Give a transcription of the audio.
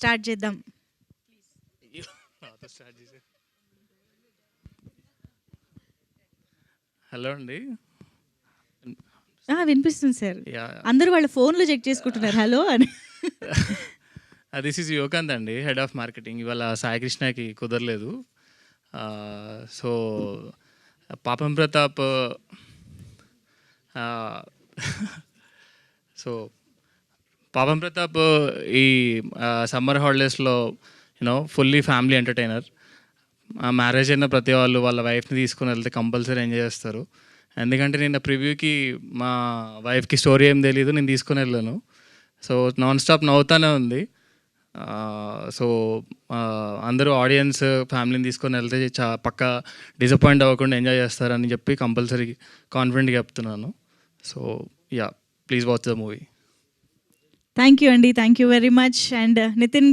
Start చేద్దాం. Hello అండి. వినిపిస్తుంది సార్. యా, అందరూ వాళ్ళ ఫోన్లో చెక్ చేసుకుంటున్నారు హలో అని. దిస్ ఈజ్ యోగాంత్ అండి, హెడ్ ఆఫ్ మార్కెటింగ్. ఇవాళ సాయి కృష్ణకి కుదరలేదు. సో పాపం ప్రతాప్ సో పాపం ప్రతాప్ ఈ సమ్మర్ హాలిడేస్లో ఫుల్లీ ఫ్యామిలీ ఎంటర్టైనర్. మ్యారేజ్ అయిన ప్రతి వాళ్ళు వాళ్ళ వైఫ్ని తీసుకుని వెళ్తే కంపల్సరీ ఎంజాయ్ చేస్తారు. ఎందుకంటే నిన్న ప్రివ్యూకి మా వైఫ్కి స్టోరీ ఏం తెలీదు, నేను తీసుకుని వెళ్ళాను. సో నాన్ స్టాప్ నవ్వుతూనే ఉంది. సో అందరూ ఆడియన్స్ ఫ్యామిలీని తీసుకొని వెళ్తే పక్కా డిసప్పాయింట్ అవ్వకుండా ఎంజాయ్ చేస్తారని చెప్పి కంపల్సరీ కాన్ఫిడెంట్గా చెప్తున్నాను. So ya, please watch the movie. Thank you అండి, thank you very much. And Nitin